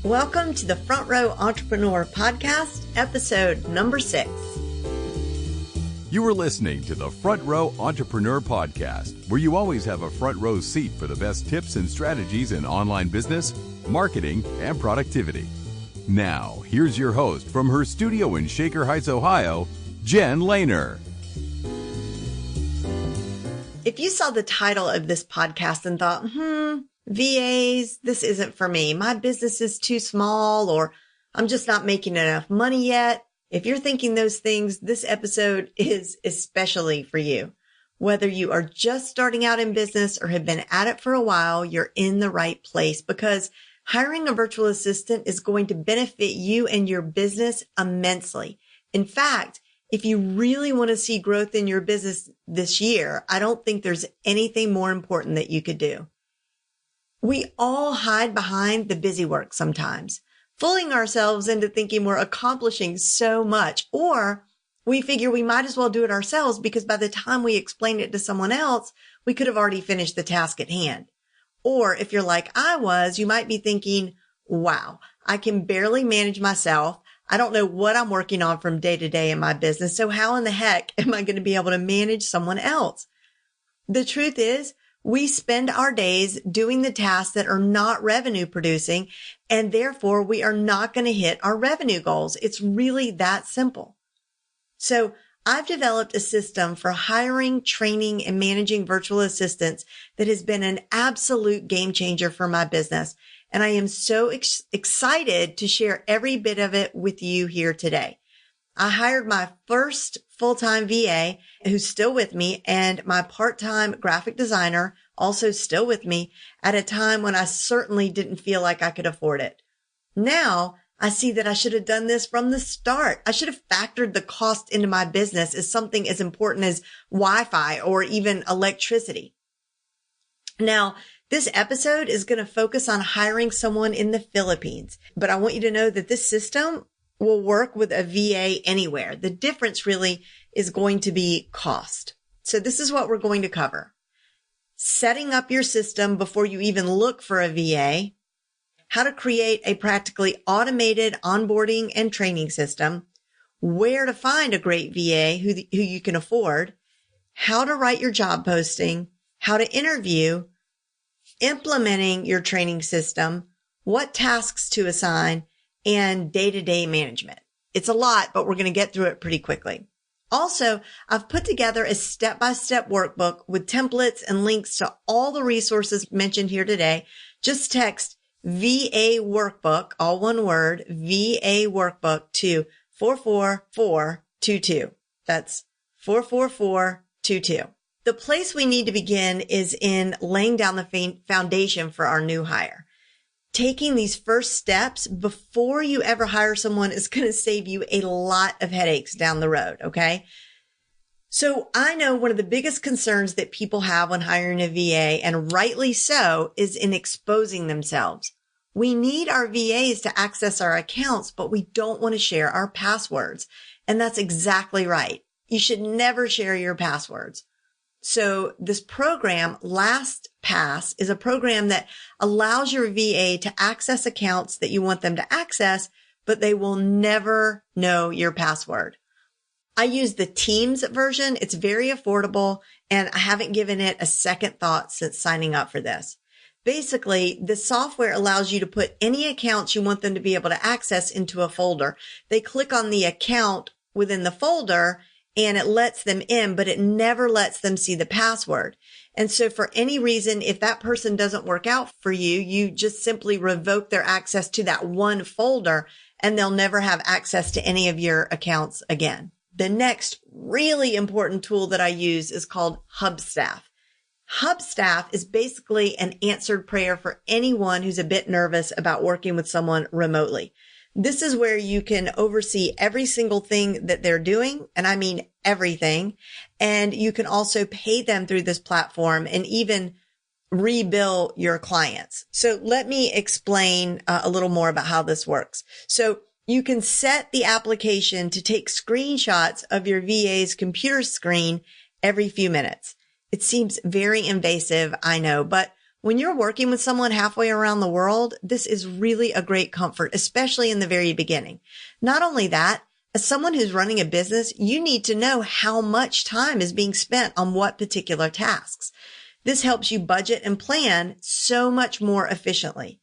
Welcome to the Front Row Entrepreneur Podcast, episode number 6. You are listening to the Front Row Entrepreneur Podcast, where you always have a front row seat for the best tips and strategies in online business, marketing, and productivity. Now, here's your host from her studio in Shaker Heights, Ohio, Jen Lehner. If you saw the title of this podcast and thought, VAs, this isn't for me. My business is too small, or I'm just not making enough money yet. If you're thinking those things, this episode is especially for you. Whether you are just starting out in business or have been at it for a while, you're in the right place, because hiring a virtual assistant is going to benefit you and your business immensely. In fact, if you really want to see growth in your business this year, I don't think there's anything more important that you could do. We all hide behind the busy work sometimes, fooling ourselves into thinking we're accomplishing so much, or we figure we might as well do it ourselves because by the time we explain it to someone else, we could have already finished the task at hand. Or if you're like I was, you might be thinking, wow, I can barely manage myself. I don't know what I'm working on from day to day in my business. So how in the heck am I going to be able to manage someone else? The truth is, we spend our days doing the tasks that are not revenue producing, and therefore we are not going to hit our revenue goals. It's really that simple. So I've developed a system for hiring, training, and managing virtual assistants that has been an absolute game changer for my business. And I am so excited to share every bit of it with you here today. I hired my first full-time VA who's still with me, and my part-time graphic designer also still with me at a time when I certainly didn't feel like I could afford it. Now I see that I should have done this from the start. I should have factored the cost into my business as something as important as Wi-Fi or even electricity. Now, this episode is going to focus on hiring someone in the Philippines, but I want you to know that this system will work with a VA anywhere. The difference really is going to be cost. So this is what we're going to cover. Setting up your system before you even look for a VA, how to create a practically automated onboarding and training system, where to find a great VA who you can afford, how to write your job posting, how to interview, implementing your training system, what tasks to assign, and day-to-day management. It's a lot, but we're going to get through it pretty quickly. Also, I've put together a step-by-step workbook with templates and links to all the resources mentioned here today. Just text VA Workbook, all one word, VA Workbook to 44422. That's 44422. The place we need to begin is in laying down the foundation for our new hire. Taking these first steps before you ever hire someone is going to save you a lot of headaches down the road, okay? So I know one of the biggest concerns that people have when hiring a VA, and rightly so, is in exposing themselves. We need our VAs to access our accounts, but we don't want to share our passwords. And that's exactly right. You should never share your passwords. So this program, LastPass, is a program that allows your VA to access accounts that you want them to access, but they will never know your password. I use the Teams version. It's very affordable, and I haven't given it a second thought since signing up for this. Basically, the software allows you to put any accounts you want them to be able to access into a folder. They click on the account within the folder, and it lets them in, but it never lets them see the password. And so for any reason, if that person doesn't work out for you, you just simply revoke their access to that one folder, and they'll never have access to any of your accounts again. The next really important tool that I use is called Hubstaff. Hubstaff is basically an answered prayer for anyone who's a bit nervous about working with someone remotely. This is where you can oversee every single thing that they're doing, and I mean everything. And you can also pay them through this platform and even rebill your clients. So let me explain a little more about how this works. So you can set the application to take screenshots of your VA's computer screen every few minutes. It seems very invasive, I know, but When you're working with someone halfway around the world, this is really a great comfort, especially in the very beginning. Not only that, as someone who's running a business, you need to know how much time is being spent on what particular tasks. This helps you budget and plan so much more efficiently.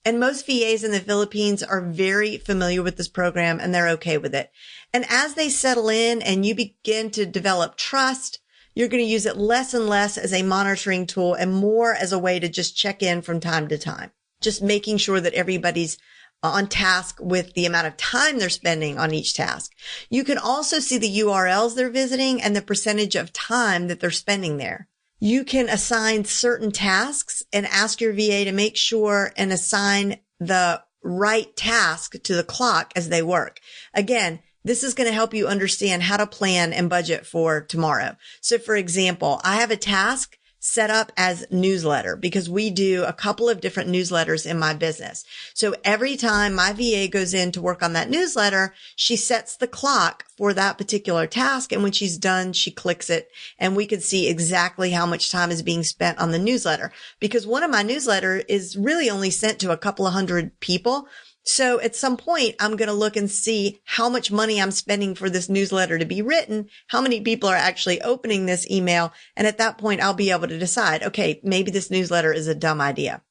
And most VAs in the Philippines are very familiar with this program and they're okay with it. And as they settle in and you begin to develop trust, you're going to use it less and less as a monitoring tool and more as a way to just check in from time to time. Just making sure that everybody's on task with the amount of time they're spending on each task. You can also see the URLs they're visiting and the percentage of time that they're spending there. You can assign certain tasks and ask your VA to make sure and assign the right task to the clock as they work. Again, this is going to help you understand how to plan and budget for tomorrow. So for example, I have a task set up as newsletter because we do a couple of different newsletters in my business. So every time my VA goes in to work on that newsletter, she sets the clock for that particular task. And when she's done, she clicks it and we can see exactly how much time is being spent on the newsletter because one of my newsletters is really only sent to a couple of hundred people. So at some point, I'm going to look and see how much money I'm spending for this newsletter to be written, how many people are actually opening this email. And at that point, I'll be able to decide, okay, maybe this newsletter is a dumb idea.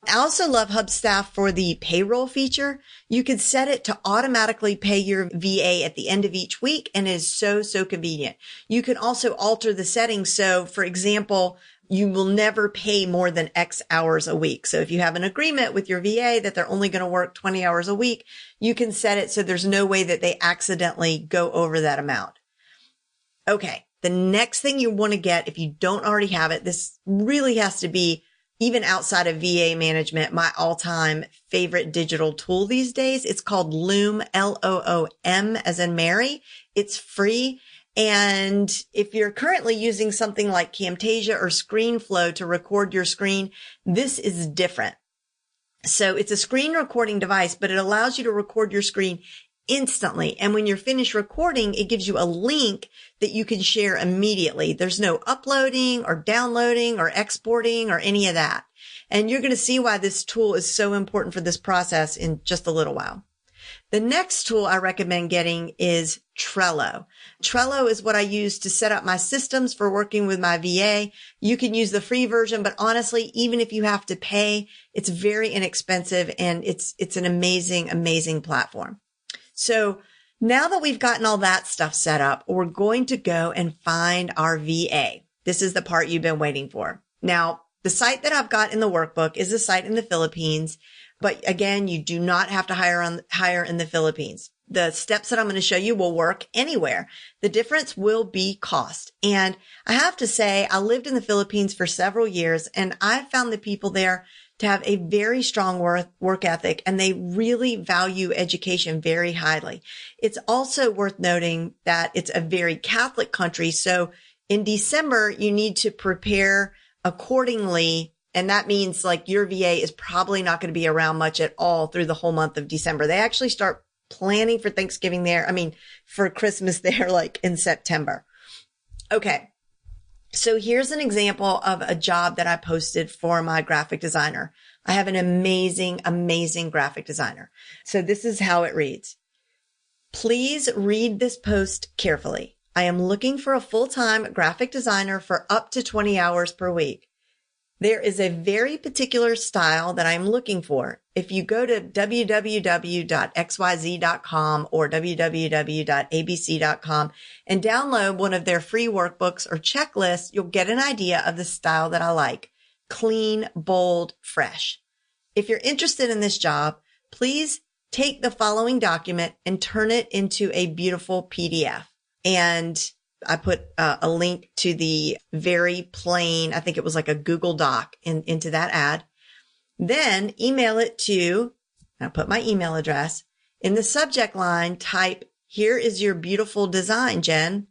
I also love Hubstaff for the payroll feature. You can set it to automatically pay your VA at the end of each week, and it is so convenient. You can also alter the settings. So for example, you will never pay more than X hours a week. So if you have an agreement with your VA that they're only going to work 20 hours a week, you can set it so there's no way that they accidentally go over that amount. Okay. The next thing you want to get, if you don't already have it, this really has to be, even outside of VA management, my all-time favorite digital tool these days. It's called Loom, Loom, as in Mary. It's free. And if you're currently using something like Camtasia or ScreenFlow to record your screen, this is different. So it's a screen recording device, but it allows you to record your screen instantly. And when you're finished recording, it gives you a link that you can share immediately. There's no uploading or downloading or exporting or any of that. And you're going to see why this tool is so important for this process in just a little while. The next tool I recommend getting is Trello. Trello is what I use to set up my systems for working with my VA. You can use the free version, but honestly, even if you have to pay, it's very inexpensive and it's an amazing platform. So now that we've gotten all that stuff set up, we're going to go and find our VA. This is the part you've been waiting for. Now, the site that I've got in the workbook is a site in the Philippines. But again, you do not have to hire in the Philippines. The steps that I'm going to show you will work anywhere. The difference will be cost. And I have to say, I lived in the Philippines for several years and I found the people there to have a very strong work ethic and they really value education very highly. It's also worth noting that it's a very Catholic country. So in December, you need to prepare accordingly. And that means like your VA is probably not going to be around much at all through the whole month of December. They actually start planning for Thanksgiving there. For Christmas there, like in September. Okay. So here's an example of a job that I posted for my graphic designer. I have an amazing graphic designer. So this is how it reads. Please read this post carefully. I am looking for a full-time graphic designer for up to 20 hours per week. There is a very particular style that I'm looking for. If you go to www.xyz.com or www.abc.com and download one of their free workbooks or checklists, you'll get an idea of the style that I like. Clean, bold, fresh. If you're interested in this job, please take the following document and turn it into a beautiful PDF. And I put a link to the very plain, I think it was like a Google Doc into that ad. Then email it to, I put my email address. In the subject line, type, here is your beautiful design, Jen.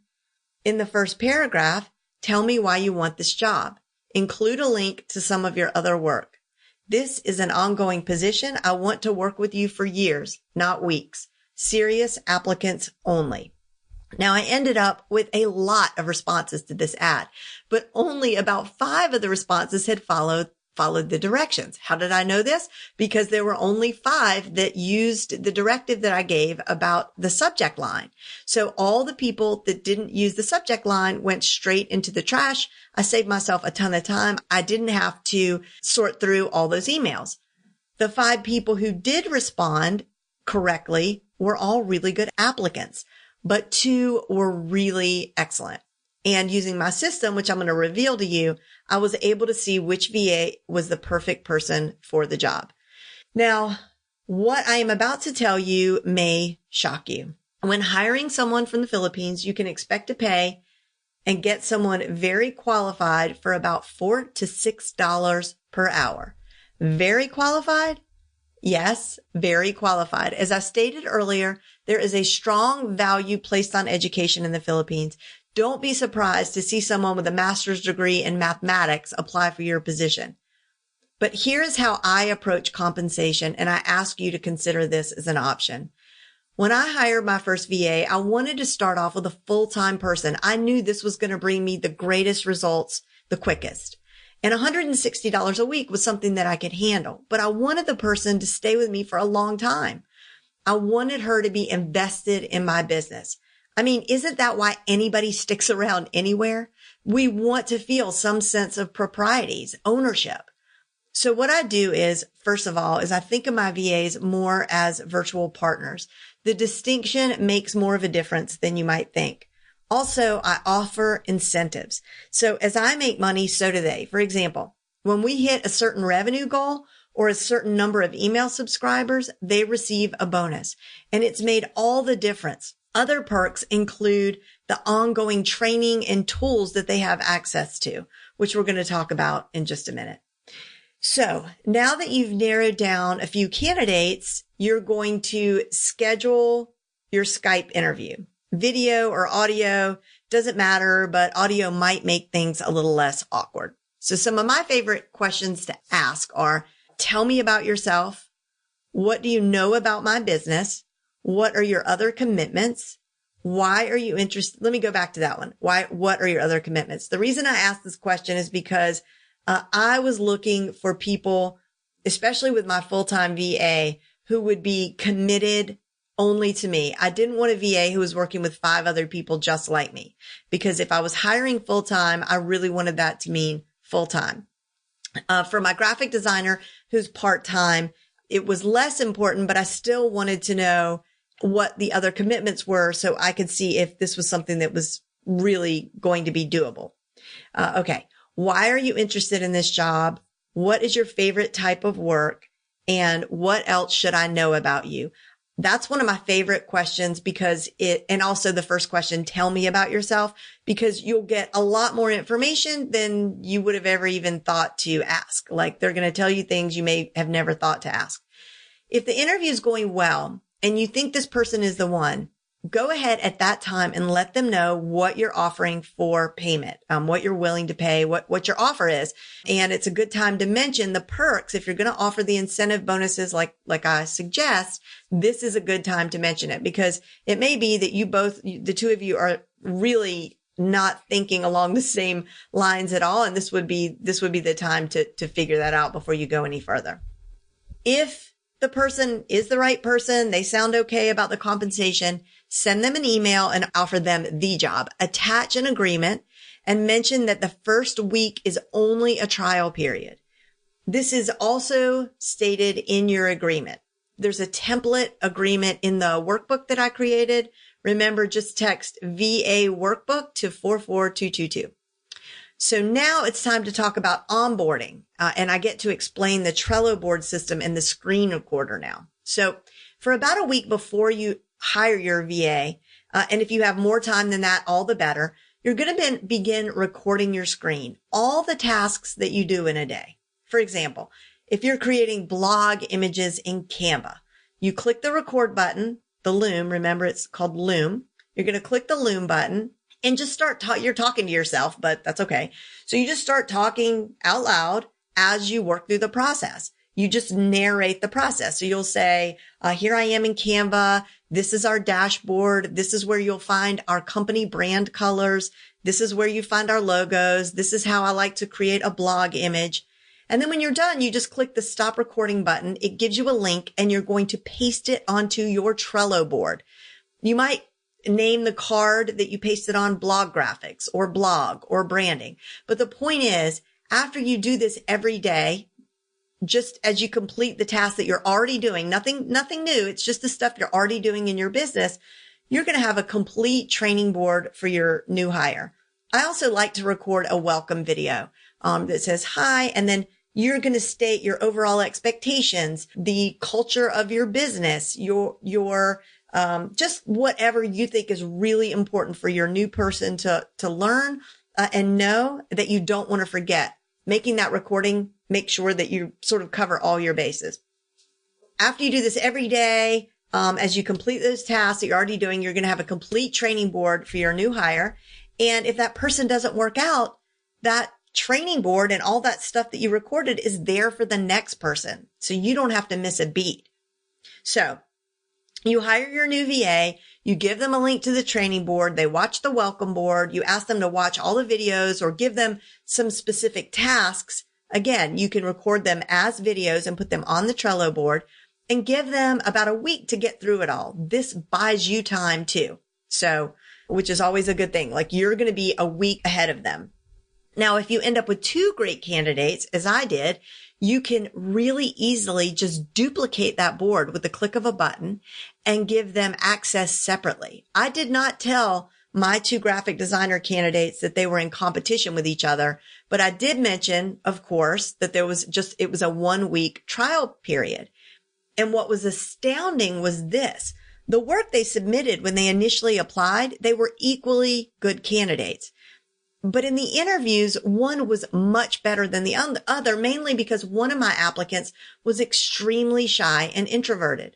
In the first paragraph, tell me why you want this job. Include a link to some of your other work. This is an ongoing position. I want to work with you for years, not weeks. Serious applicants only. Now, I ended up with a lot of responses to this ad, but only about 5 of the responses had followed followed the directions. How did I know this? Because there were only 5 that used the directive that I gave about the subject line. So all the people that didn't use the subject line went straight into the trash. I saved myself a ton of time. I didn't have to sort through all those emails. The 5 people who did respond correctly were all really good applicants, but 2 were really excellent. And using my system, which I'm going to reveal to you, I was able to see which VA was the perfect person for the job. Now, what I am about to tell you may shock you. When hiring someone from the Philippines, you can expect to pay and get someone very qualified for about $4 to $6 per hour. Very qualified? Yes, very qualified. As I stated earlier, there is a strong value placed on education in the Philippines. Don't be surprised to see someone with a master's degree in mathematics apply for your position. But here is how I approach compensation, and I ask you to consider this as an option. When I hired my first VA, I wanted to start off with a full-time person. I knew this was going to bring me the greatest results the quickest. And $160 a week was something that I could handle, but I wanted the person to stay with me for a long time. I wanted her to be invested in my business. I mean, isn't that why anybody sticks around anywhere? We want to feel some sense of proprieties, ownership. So what I do is, first of all, is I think of my VAs more as virtual partners. The distinction makes more of a difference than you might think. Also, I offer incentives. So as I make money, so do they. For example, when we hit a certain revenue goal or a certain number of email subscribers, they receive a bonus. And it's made all the difference. Other perks include the ongoing training and tools that they have access to, which we're going to talk about in just a minute. So now that you've narrowed down a few candidates, you're going to schedule your Skype interview. Video or audio, doesn't matter, but audio might make things a little less awkward. So some of my favorite questions to ask are, tell me about yourself. What do you know about my business? What are your other commitments? Why are you interested? Let me go back to that one. What are your other commitments? The reason I asked this question is because I was looking for people, especially with my full-time VA, who would be committed only to me. I didn't want a VA who was working with 5 other people just like me, because if I was hiring full-time, I really wanted that to mean full-time. For my graphic designer who's part-time, it was less important, but I still wanted to know what the other commitments were so I could see if this was something that was really going to be doable. Okay. Why are you interested in this job? What is your favorite type of work? And what else should I know about you? That's one of my favorite questions because and also the first question, tell me about yourself, because you'll get a lot more information than you would have ever even thought to ask. Like they're going to tell you things you may have never thought to ask. If the interview is going well and you think this person is the one, go ahead at that time and let them know what you're offering for payment, what you're willing to pay, what your offer is. And it's a good time to mention the perks. If you're going to offer the incentive bonuses, like I suggest, this is a good time to mention it, because it may be that the 2 of you are really not thinking along the same lines at all. And this would be the time to figure that out before you go any further. If the person is the right person, they sound okay about the compensation, send them an email and offer them the job. Attach an agreement and mention that the first week is only a trial period. This is also stated in your agreement. There's a template agreement in the workbook that I created. Remember, just text VA workbook to 44222. So now it's time to talk about onboarding. And I get to explain the Trello board system and the screen recorder now. So for about a week before you hire your VA, and if you have more time than that, all the better, you're going to begin recording your screen, all the tasks that you do in a day. For example, if you're creating blog images in Canva, you click the record button, the Loom, remember it's called Loom. You're going to click the Loom button and just you're talking to yourself, but that's okay. So you just start talking out loud as you work through the process. You just narrate the process. So you'll say, here I am in Canva. This is our dashboard. This is where you'll find our company brand colors. This is where you find our logos. This is how I like to create a blog image. And then when you're done, you just click the stop recording button. It gives you a link and you're going to paste it onto your Trello board. You might name the card that you pasted on blog graphics or blog or branding. But the point is, after you do this every day, just as you complete the tasks that you're already doing, nothing new. It's just the stuff you're already doing in your business. You're going to have a complete training board for your new hire. I also like to record a welcome video that says hi, and then you're going to state your overall expectations, the culture of your business, your just whatever you think is really important for your new person to learn and know that you don't want to forget. Making that recording, make sure that you sort of cover all your bases. After you do this every day, as you complete those tasks that you're already doing, you're going to have a complete training board for your new hire. And if that person doesn't work out, that training board and all that stuff that you recorded is there for the next person. So you don't have to miss a beat. So you hire your new VA, you give them a link to the training board, they watch the welcome board, you ask them to watch all the videos or give them some specific tasks. Again, you can record them as videos and put them on the Trello board and give them about a week to get through it all. This buys you time too. So, which is always a good thing. Like you're going to be a week ahead of them. Now, if you end up with 2 great candidates, as I did, you can really easily just duplicate that board with the click of a button and give them access separately. I did not tell my 2 graphic designer candidates that they were in competition with each other, but I did mention, of course, that it was a 1-week trial period. And what was astounding was this. The work they submitted when they initially applied, they were equally good candidates. But in the interviews, one was much better than the other, mainly because one of my applicants was extremely shy and introverted.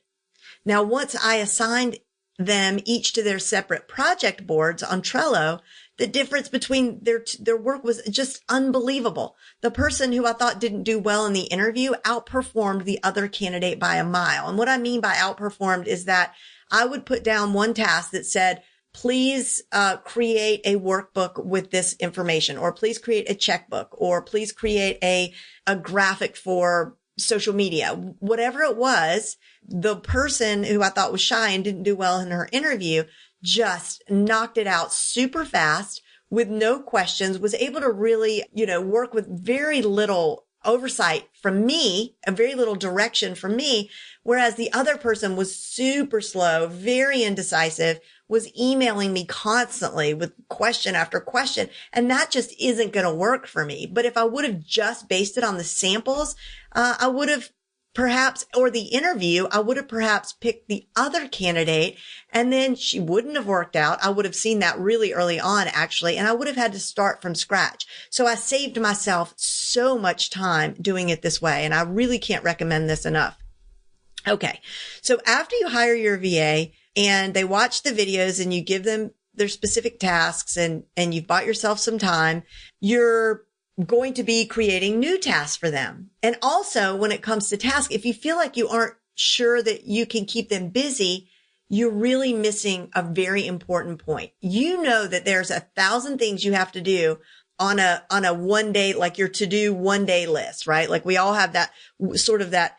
Now, once I assigned them each to their separate project boards on Trello, the difference between their work was just unbelievable. The person who I thought didn't do well in the interview outperformed the other candidate by a mile. And what I mean by outperformed is that I would put down one task that said, please create a workbook with this information, or please create a checkbook, or please create a graphic for social media. Whatever it was, the person who I thought was shy and didn't do well in her interview just knocked it out super fast with no questions, was able to really, work with very little oversight from me, a very little direction from me. Whereas the other person was super slow, very indecisive, was emailing me constantly with question after question. And that just isn't going to work for me. But if I would have just based it on the samples, I would have perhaps, or the interview, I would have perhaps picked the other candidate and then she wouldn't have worked out. I would have seen that really early on, actually, and I would have had to start from scratch. So I saved myself so much time doing it this way. And I really can't recommend this enough. Okay. So after you hire your VA and they watch the videos and you give them their specific tasks and you've bought yourself some time, you're going to be creating new tasks for them. And also when it comes to tasks, if you feel like you aren't sure that you can keep them busy, you're really missing a very important point. You know that there's 1,000 things you have to do on a one day, like your to-do one day list, right? Like we all have that sort of that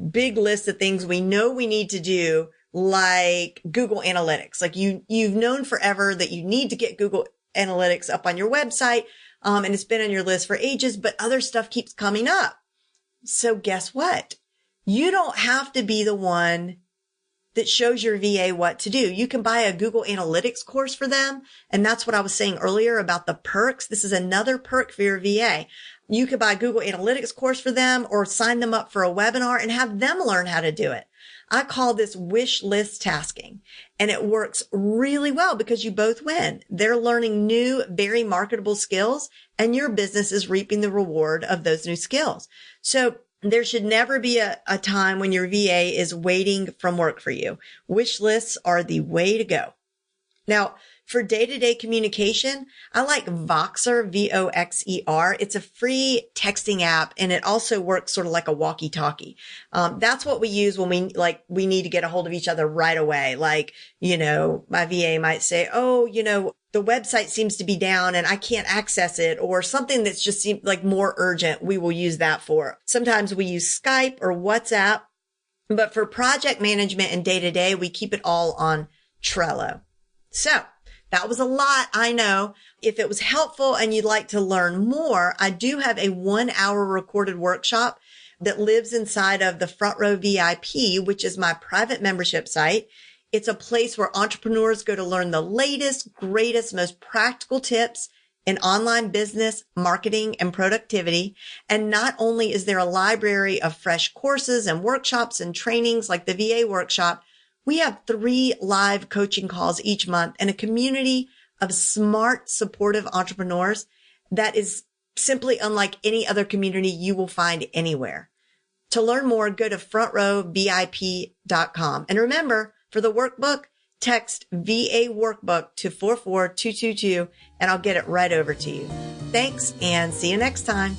big list of things we know we need to do, like Google Analytics. Like you've known forever that you need to get Google Analytics up on your website. And it's been on your list for ages, but other stuff keeps coming up. So guess what? You don't have to be the one that shows your VA what to do. You can buy a Google Analytics course for them. And that's what I was saying earlier about the perks. This is another perk for your VA. You could buy a Google Analytics course for them or sign them up for a webinar and have them learn how to do it. I call this wish list tasking, and it works really well because you both win. They're learning new, very marketable skills, and your business is reaping the reward of those new skills. So there should never be a time when your VA is waiting from work for you. Wish lists are the way to go. Now, for day-to-day communication, I like Voxer, Voxer. It's a free texting app, and it also works sort of like a walkie-talkie. That's what we use when we need to get a hold of each other right away. Like, my VA might say, the website seems to be down and I can't access it, or something that's just seemed like more urgent, we will use that for. Sometimes we use Skype or WhatsApp, but for project management and day to day, we keep it all on Trello. So that was a lot, I know. If it was helpful and you'd like to learn more, I do have a 1-hour recorded workshop that lives inside of the Front Row VIP, which is my private membership site. It's a place where entrepreneurs go to learn the latest, greatest, most practical tips in online business, marketing, and productivity. And not only is there a library of fresh courses and workshops and trainings like the VA workshop, we have 3 live coaching calls each month and a community of smart, supportive entrepreneurs that is simply unlike any other community you will find anywhere. To learn more, go to frontrowvip.com. And remember, for the workbook, text VA workbook to 44222 and I'll get it right over to you. Thanks and see you next time.